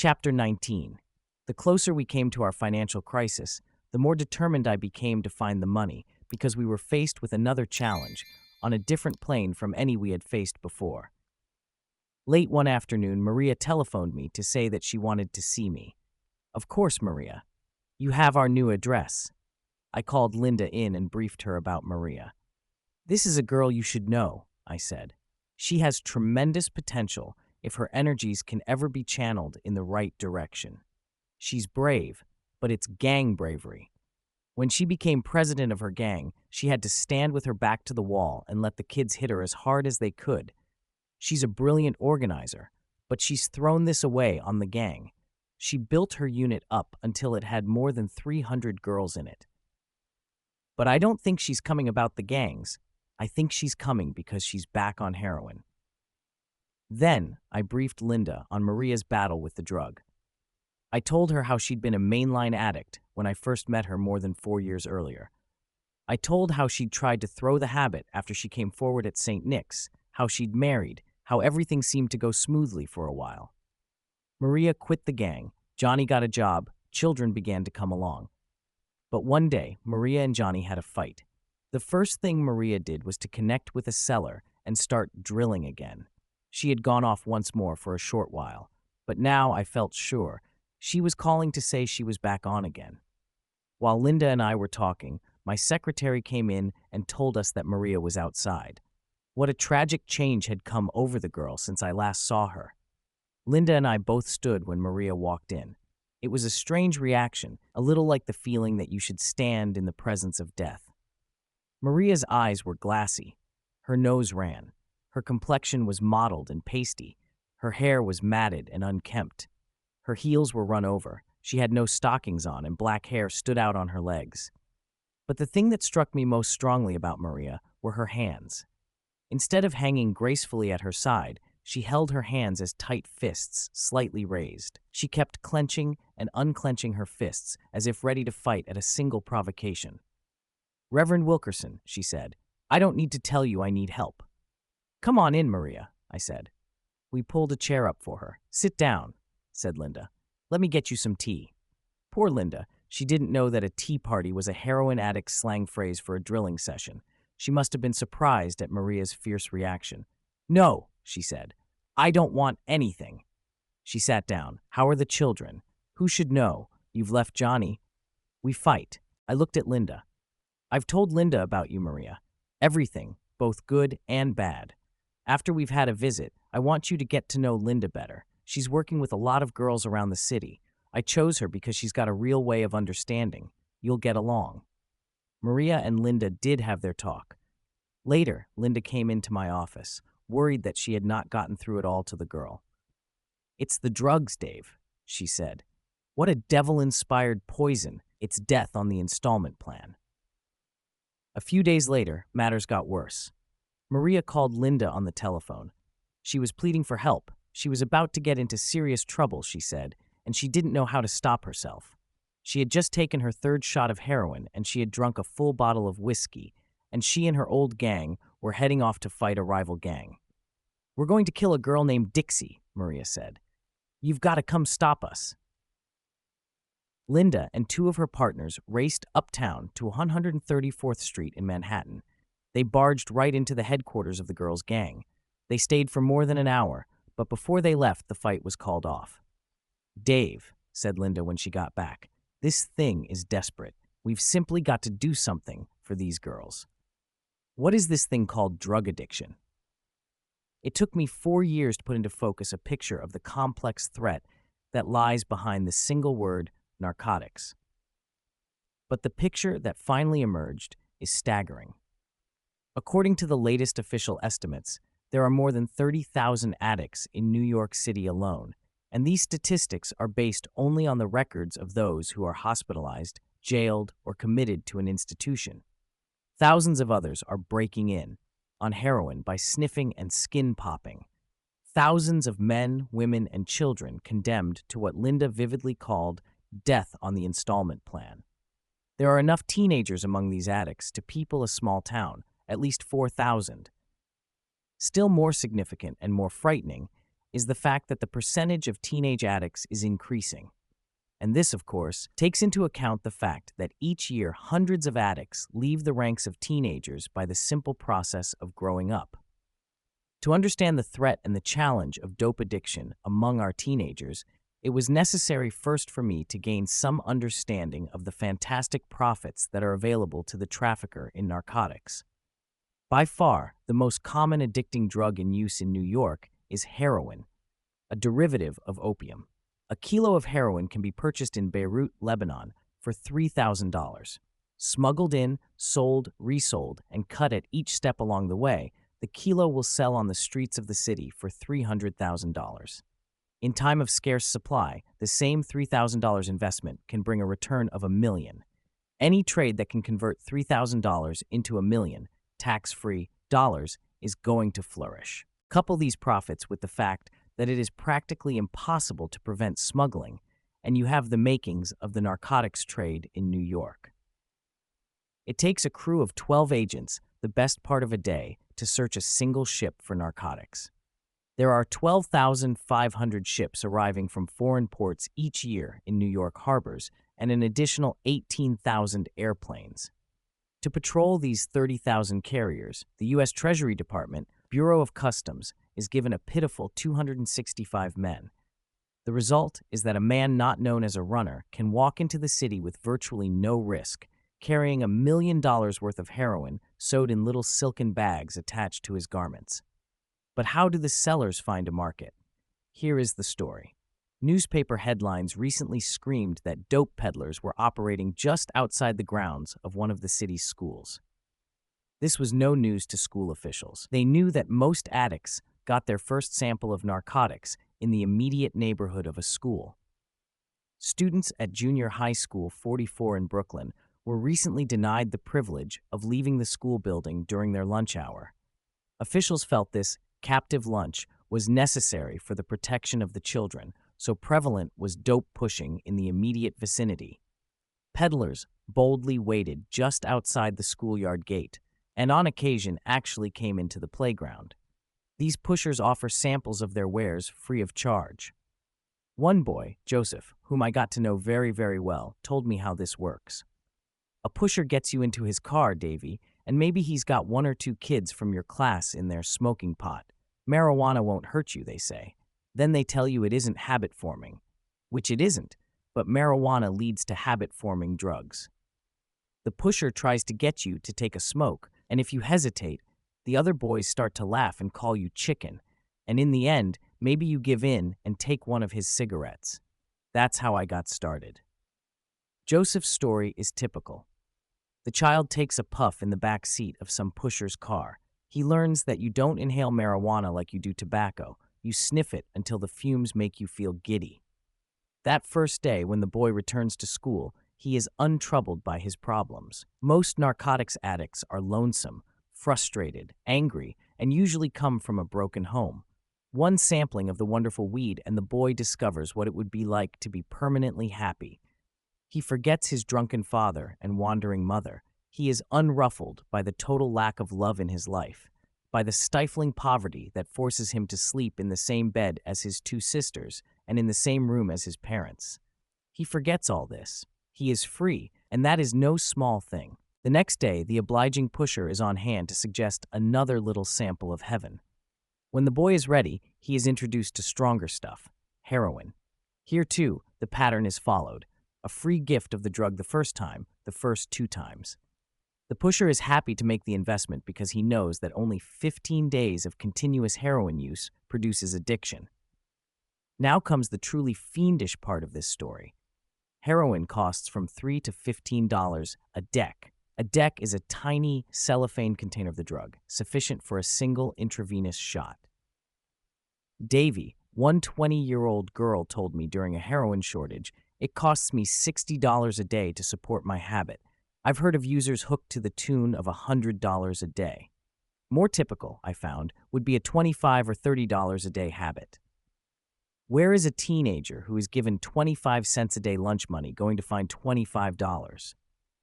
Chapter 19. The closer we came to our financial crisis, the more determined I became to find the money, because we were faced with another challenge, on a different plane from any we had faced before. Late one afternoon, Maria telephoned me to say that she wanted to see me. Of course, Maria. You have our new address. I called Linda in and briefed her about Maria. This is a girl you should know, I said. She has tremendous potential if her energies can ever be channeled in the right direction. She's brave, but it's gang bravery. When she became president of her gang, she had to stand with her back to the wall and let the kids hit her as hard as they could. She's a brilliant organizer, but she's thrown this away on the gang. She built her unit up until it had more than 300 girls in it. But I don't think she's coming about the gangs. I think she's coming because she's back on heroin. Then I briefed Linda on Maria's battle with the drug. I told her how she'd been a mainline addict when I first met her more than 4 years earlier. I told how she'd tried to throw the habit after she came forward at St. Nick's, how she'd married, how everything seemed to go smoothly for a while. Maria quit the gang, Johnny got a job, children began to come along. But one day, Maria and Johnny had a fight. The first thing Maria did was to connect with a seller and start drilling again. She had gone off once more for a short while, but now I felt sure she was calling to say she was back on again. While Linda and I were talking, my secretary came in and told us that Maria was outside. What a tragic change had come over the girl since I last saw her. Linda and I both stood when Maria walked in. It was a strange reaction, a little like the feeling that you should stand in the presence of death. Maria's eyes were glassy. Her nose ran. Her complexion was mottled and pasty. Her hair was matted and unkempt. Her heels were run over. She had no stockings on, and black hair stood out on her legs. But the thing that struck me most strongly about Maria were her hands. Instead of hanging gracefully at her side, she held her hands as tight fists, slightly raised. She kept clenching and unclenching her fists as if ready to fight at a single provocation. "Reverend Wilkerson," she said, "I don't need to tell you I need help." "Come on in, Maria," I said. We pulled a chair up for her. "Sit down," said Linda. "Let me get you some tea." Poor Linda, she didn't know that a tea party was a heroin addict's slang phrase for a drilling session. She must have been surprised at Maria's fierce reaction. "No," she said. "I don't want anything." She sat down. "How are the children? Who should know? You've left Johnny." "We fight." I looked at Linda. "I've told Linda about you, Maria. Everything, both good and bad. After we've had a visit, I want you to get to know Linda better. She's working with a lot of girls around the city. I chose her because she's got a real way of understanding. You'll get along." Maria and Linda did have their talk. Later, Linda came into my office, worried that she had not gotten through it all to the girl. "It's the drugs, Dave," she said. "What a devil-inspired poison. It's death on the installment plan." A few days later, matters got worse. Maria called Linda on the telephone. She was pleading for help. She was about to get into serious trouble, she said, and she didn't know how to stop herself. She had just taken her third shot of heroin, and she had drunk a full bottle of whiskey, and she and her old gang were heading off to fight a rival gang. "We're going to kill a girl named Dixie," Maria said. "You've got to come stop us." Linda and two of her partners raced uptown to 134th Street in Manhattan. They barged right into the headquarters of the girls' gang. They stayed for more than an hour, but before they left, the fight was called off. "Dave," said Linda when she got back, "this thing is desperate. We've simply got to do something for these girls." What is this thing called drug addiction? It took me 4 years to put into focus a picture of the complex threat that lies behind the single word narcotics. But the picture that finally emerged is staggering. According to the latest official estimates, there are more than 30,000 addicts in New York City alone, and these statistics are based only on the records of those who are hospitalized, jailed, or committed to an institution. Thousands of others are breaking in on heroin by sniffing and skin popping. Thousands of men, women, and children condemned to what Linda vividly called death on the installment plan. There are enough teenagers among these addicts to people a small town, at least 4,000. Still more significant and more frightening is the fact that the percentage of teenage addicts is increasing. And this, of course, takes into account the fact that each year hundreds of addicts leave the ranks of teenagers by the simple process of growing up. To understand the threat and the challenge of dope addiction among our teenagers, it was necessary first for me to gain some understanding of the fantastic profits that are available to the trafficker in narcotics. By far, the most common addicting drug in use in New York is heroin, a derivative of opium. A kilo of heroin can be purchased in Beirut, Lebanon, for $3,000. Smuggled in, sold, resold, and cut at each step along the way, the kilo will sell on the streets of the city for $300,000. In time of scarce supply, the same $3,000 investment can bring a return of $1 million. Any trade that can convert $3,000 into $1 million, tax-free, dollars is going to flourish. Couple these profits with the fact that it is practically impossible to prevent smuggling, and you have the makings of the narcotics trade in New York. It takes a crew of 12 agents, the best part of a day, to search a single ship for narcotics. There are 12,500 ships arriving from foreign ports each year in New York harbors and an additional 18,000 airplanes. To patrol these 30,000 carriers, the U.S. Treasury Department, Bureau of Customs, is given a pitiful 265 men. The result is that a man not known as a runner can walk into the city with virtually no risk, carrying $1 million worth of heroin sewed in little silken bags attached to his garments. But how do the sellers find a market? Here is the story. Newspaper headlines recently screamed that dope peddlers were operating just outside the grounds of one of the city's schools. This was no news to school officials. They knew that most addicts got their first sample of narcotics in the immediate neighborhood of a school. Students at Junior High School 44 in Brooklyn were recently denied the privilege of leaving the school building during their lunch hour. Officials felt this captive lunch was necessary for the protection of the children, so prevalent was dope pushing in the immediate vicinity. Peddlers boldly waited just outside the schoolyard gate, and on occasion actually came into the playground. These pushers offer samples of their wares free of charge. One boy, Joseph, whom I got to know very, very well, told me how this works. A pusher gets you into his car, Davy, and maybe he's got 1 or 2 kids from your class in their smoking pot. Marijuana won't hurt you, they say. Then they tell you it isn't habit-forming, which it isn't, but marijuana leads to habit-forming drugs. The pusher tries to get you to take a smoke, and if you hesitate, the other boys start to laugh and call you chicken, and in the end, maybe you give in and take one of his cigarettes. That's how I got started. Joseph's story is typical. The child takes a puff in the back seat of some pusher's car. He learns that you don't inhale marijuana like you do tobacco. You sniff it until the fumes make you feel giddy. That first day, when the boy returns to school, he is untroubled by his problems. Most narcotics addicts are lonesome, frustrated, angry, and usually come from a broken home. One sampling of the wonderful weed and the boy discovers what it would be like to be permanently happy. He forgets his drunken father and wandering mother. He is unruffled by the total lack of love in his life, by the stifling poverty that forces him to sleep in the same bed as his 2 sisters and in the same room as his parents. He forgets all this. He is free, and that is no small thing. The next day, the obliging pusher is on hand to suggest another little sample of heaven. When the boy is ready, he is introduced to stronger stuff, heroin. Here, too, the pattern is followed. A free gift of the drug the first time, the first 2 times. The pusher is happy to make the investment because he knows that only 15 days of continuous heroin use produces addiction. Now comes the truly fiendish part of this story. Heroin costs from $3 to $15 a deck. A deck is a tiny cellophane container of the drug, sufficient for a single intravenous shot. Davy, one 20-year-old girl, told me during a heroin shortage, it costs me $60 a day to support my habit. I've heard of users hooked to the tune of $100 a day. More typical, I found, would be a $25 or $30 a day habit. Where is a teenager who is given 25 cents a day lunch money going to find $25?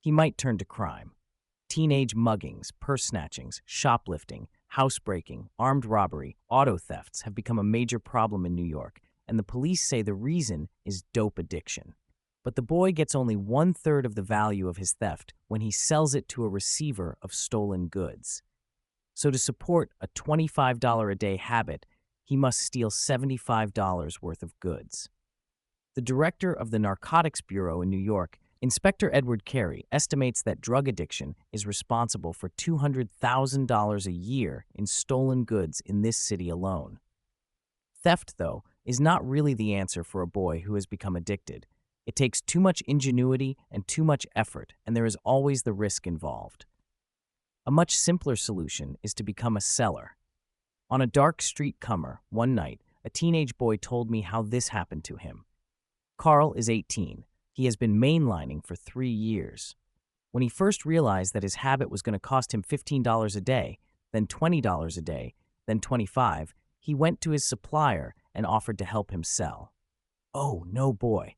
He might turn to crime. Teenage muggings, purse snatchings, shoplifting, Housebreaking, armed robbery, auto thefts have become a major problem in New York, and the police say the reason is dope addiction. But the boy gets only one-third of the value of his theft when he sells it to a receiver of stolen goods. So to support a $25 a day habit, he must steal $75 worth of goods. The director of the Narcotics Bureau in New York, Inspector Edward Carey, estimates that drug addiction is responsible for $200,000 a year in stolen goods in this city alone. Theft, though, is not really the answer for a boy who has become addicted. It takes too much ingenuity and too much effort, and there is always the risk involved. A much simpler solution is to become a seller. On a dark street corner, one night, a teenage boy told me how this happened to him. Carl is 18. He has been mainlining for 3 years. When he first realized that his habit was going to cost him $15 a day, then $20 a day, then $25, he went to his supplier and offered to help him sell. Oh, no, boy.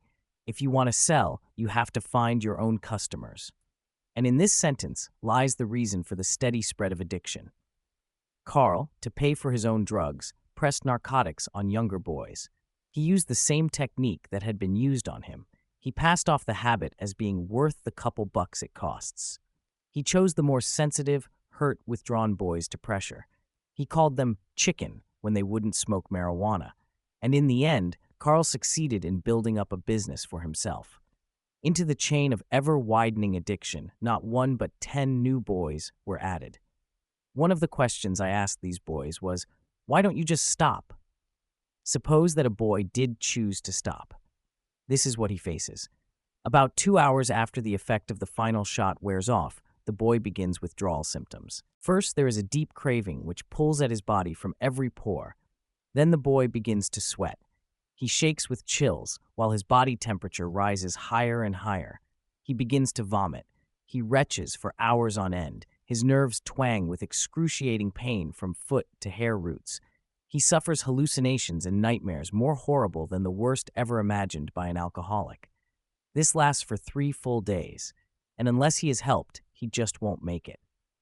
If you want to sell, you have to find your own customers. And in this sentence lies the reason for the steady spread of addiction. Carl, to pay for his own drugs, pressed narcotics on younger boys. He used the same technique that had been used on him. He passed off the habit as being worth the couple bucks it costs. He chose the more sensitive, hurt, withdrawn boys to pressure. He called them chicken when they wouldn't smoke marijuana. And in the end, Carl succeeded in building up a business for himself. Into the chain of ever-widening addiction, not 1 but 10 new boys were added. One of the questions I asked these boys was, "Why don't you just stop?" Suppose that a boy did choose to stop. This is what he faces. About 2 hours after the effect of the final shot wears off, the boy begins withdrawal symptoms. First, there is a deep craving which pulls at his body from every pore. Then the boy begins to sweat. He shakes with chills, while his body temperature rises higher and higher. He begins to vomit. He retches for hours on end. His nerves twang with excruciating pain from foot to hair roots. He suffers hallucinations and nightmares more horrible than the worst ever imagined by an alcoholic. This lasts for 3 full days, and unless he is helped, he just won't make it.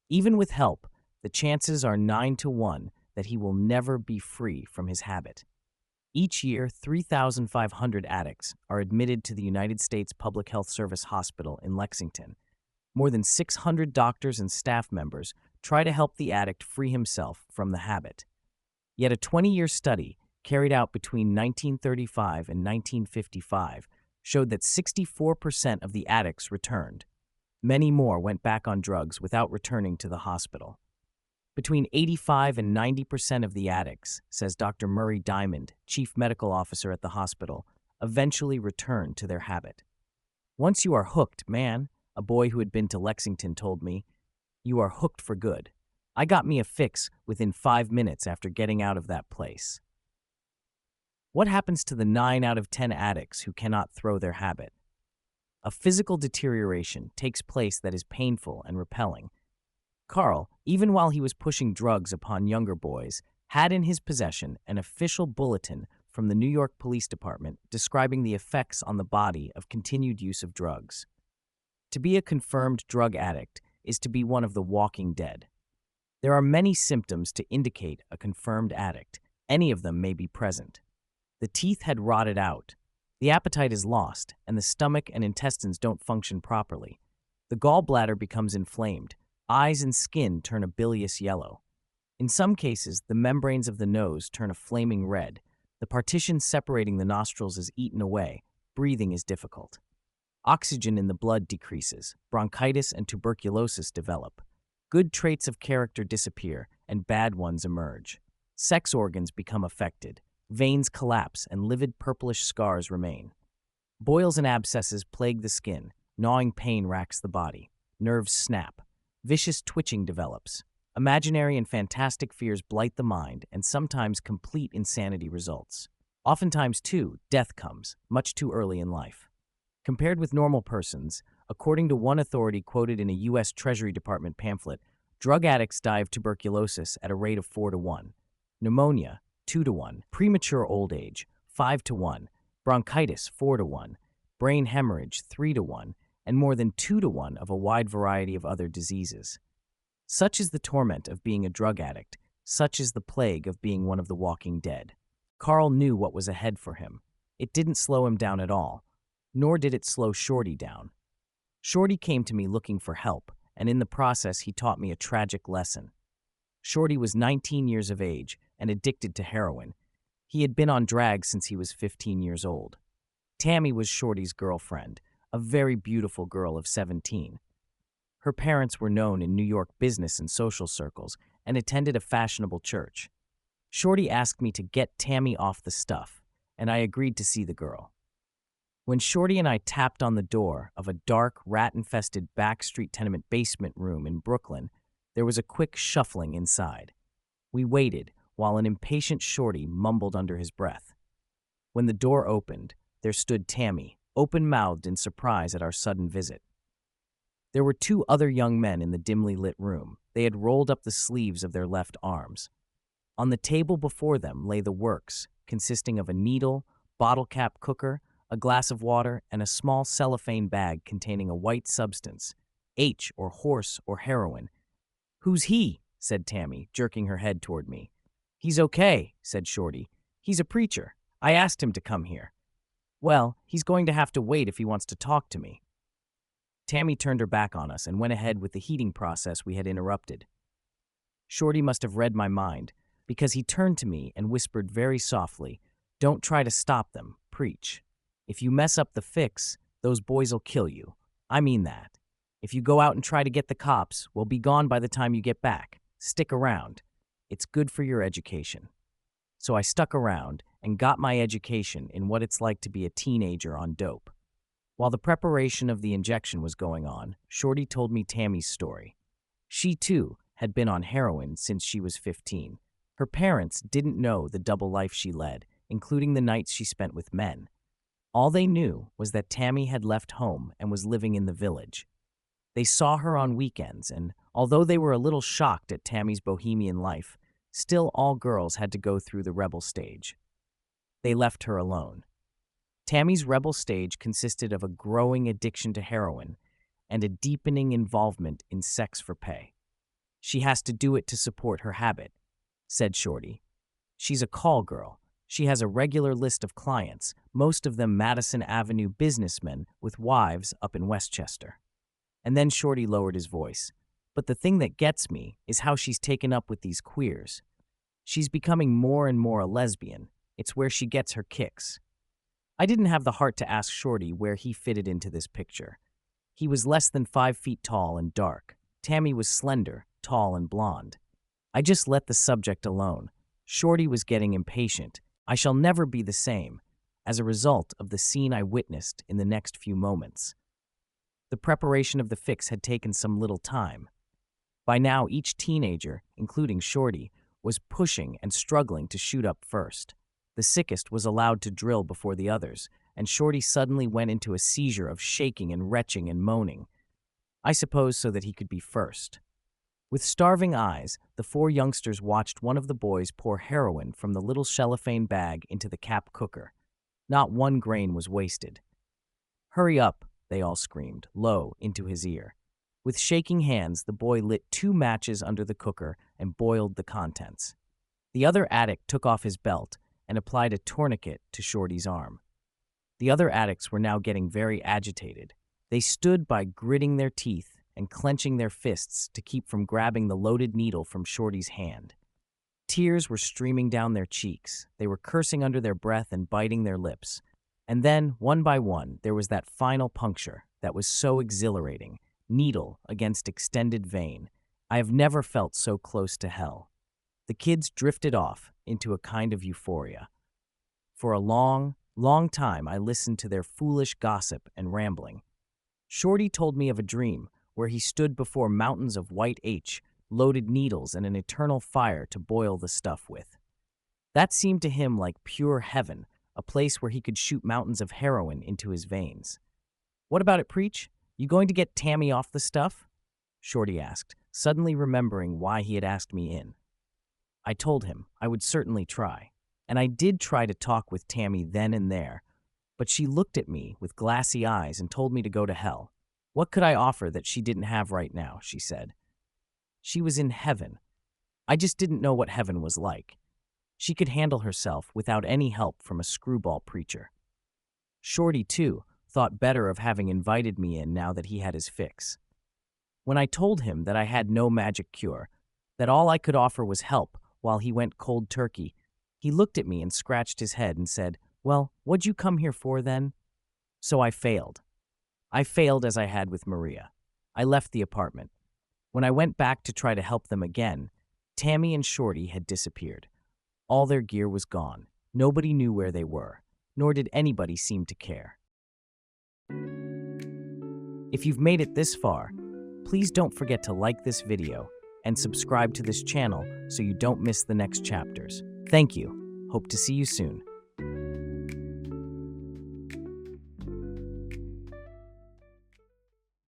Even with help, the chances are 9 to 1 that he will never be free from his habit. Each year, 3,500 addicts are admitted to the United States Public Health Service Hospital in Lexington. More than 600 doctors and staff members try to help the addict free himself from the habit. Yet a 20-year study carried out between 1935 and 1955 showed that 64% of the addicts returned. Many more went back on drugs without returning to the hospital. Between 85 and 90% of the addicts, says Dr. Murray Diamond, chief medical officer at the hospital, eventually return to their habit. "Once you are hooked, man," a boy who had been to Lexington told me, "you are hooked for good. I got me a fix within 5 minutes after getting out of that place." What happens to the 9 out of 10 addicts who cannot throw their habit? A physical deterioration takes place that is painful and repelling. Carl, even while he was pushing drugs upon younger boys, had in his possession an official bulletin from the New York Police Department describing the effects on the body of continued use of drugs. To be a confirmed drug addict is to be one of the walking dead. There are many symptoms to indicate a confirmed addict. Any of them may be present. The teeth had rotted out. The appetite is lost, and the stomach and intestines don't function properly. The gallbladder becomes inflamed. Eyes and skin turn a bilious yellow. In some cases, the membranes of the nose turn a flaming red. The partition separating the nostrils is eaten away. Breathing is difficult. Oxygen in the blood decreases. Bronchitis and tuberculosis develop. Good traits of character disappear, and bad ones emerge. Sex organs become affected. Veins collapse, and livid purplish scars remain. Boils and abscesses plague the skin. Gnawing pain racks the body. Nerves snap. Vicious twitching develops. Imaginary and fantastic fears blight the mind, and sometimes complete insanity results. Oftentimes, too, death comes, much too early in life. Compared with normal persons, according to one authority quoted in a U.S. Treasury Department pamphlet, drug addicts die of tuberculosis at a rate of 4 to 1, pneumonia 2 to 1, premature old age 5 to 1, bronchitis 4 to 1, brain hemorrhage 3 to 1, and more than 2 to 1 of a wide variety of other diseases. Such is the torment of being a drug addict. Such is the plague of being one of the walking dead. Carl knew what was ahead for him. It didn't slow him down at all, nor did it slow Shorty down. Shorty came to me looking for help, and in the process he taught me a tragic lesson. Shorty was 19 years of age and addicted to heroin. He had been on drag since he was 15 years old. Tammy was Shorty's girlfriend, a very beautiful girl of 17. Her parents were known in New York business and social circles and attended a fashionable church. Shorty asked me to get Tammy off the stuff, and I agreed to see the girl. When Shorty and I tapped on the door of a dark, rat-infested backstreet tenement basement room in Brooklyn, there was a quick shuffling inside. We waited while an impatient Shorty mumbled under his breath. When the door opened, there stood Tammy, open-mouthed in surprise at our sudden visit. There were two other young men in the dimly lit room. They had rolled up the sleeves of their left arms. On the table before them lay the works, consisting of a needle, bottle cap cooker, a glass of water, and a small cellophane bag containing a white substance, H or horse or heroin. "Who's he?" said Tammy, jerking her head toward me. "He's okay," said Shorty. "He's a preacher. I asked him to come here." "Well, he's going to have to wait if he wants to talk to me." Tammy turned her back on us and went ahead with the heating process we had interrupted. Shorty must have read my mind, because he turned to me and whispered very softly, "Don't try to stop them, preach. If you mess up the fix, those boys'll kill you. I mean that. If you go out and try to get the cops, we'll be gone by the time you get back. Stick around. It's good for your education." So I stuck around and got my education in what it's like to be a teenager on dope. While the preparation of the injection was going on, Shorty told me Tammy's story. She, too, had been on heroin since she was 15. Her parents didn't know the double life she led, including the nights she spent with men. All they knew was that Tammy had left home and was living in the village. They saw her on weekends, and although they were a little shocked at Tammy's bohemian life, still all girls had to go through the rebel stage. They left her alone. Tammy's rebel stage consisted of a growing addiction to heroin and a deepening involvement in sex for pay. "She has to do it to support her habit," said Shorty. "She's a call girl. She has a regular list of clients, most of them Madison Avenue businessmen with wives up in Westchester." And then Shorty lowered his voice. "But the thing that gets me is how she's taken up with these queers. She's becoming more and more a lesbian. It's where she gets her kicks." I didn't have the heart to ask Shorty where he fitted into this picture. He was less than 5 feet tall and dark. Tammy was slender, tall, and blonde. I just let the subject alone. Shorty was getting impatient. I shall never be the same, as a result of the scene I witnessed in the next few moments. The preparation of the fix had taken some little time. By now, each teenager, including Shorty, was pushing and struggling to shoot up first. The sickest was allowed to drill before the others, and Shorty suddenly went into a seizure of shaking and retching and moaning. I suppose so that he could be first. With starving eyes, the 4 youngsters watched one of the boys pour heroin from the little cellophane bag into the cap cooker. Not one grain was wasted. "Hurry up," they all screamed, low, into his ear. With shaking hands, the boy lit 2 matches under the cooker and boiled the contents. The other addict took off his belt and applied a tourniquet to Shorty's arm. The other addicts were now getting very agitated. They stood by gritting their teeth and clenching their fists to keep from grabbing the loaded needle from Shorty's hand. Tears were streaming down their cheeks. They were cursing under their breath and biting their lips. And then, one by one, there was that final puncture that was so exhilarating. Needle against extended vein. I have never felt so close to hell. The kids drifted off into a kind of euphoria. For a long, long time, I listened to their foolish gossip and rambling. Shorty told me of a dream where he stood before mountains of white H, loaded needles and an eternal fire to boil the stuff with. That seemed to him like pure heaven, a place where he could shoot mountains of heroin into his veins. "What about it, Preach? You going to get Tammy off the stuff?" Shorty asked, suddenly remembering why he had asked me in. I told him I would certainly try, and I did try to talk with Tammy then and there, but she looked at me with glassy eyes and told me to go to hell. What could I offer that she didn't have right now, she said. She was in heaven. I just didn't know what heaven was like. She could handle herself without any help from a screwball preacher. Shorty, too, thought better of having invited me in now that he had his fix. When I told him that I had no magic cure, that all I could offer was help while he went cold turkey, he looked at me and scratched his head and said, "Well, what'd you come here for then?" So I failed. I failed as I had with Maria. I left the apartment. When I went back to try to help them again, Tammy and Shorty had disappeared. All their gear was gone. Nobody knew where they were, nor did anybody seem to care. If you've made it this far, please don't forget to like this video and subscribe to this channel so you don't miss the next chapters. Thank you. Hope to see you soon.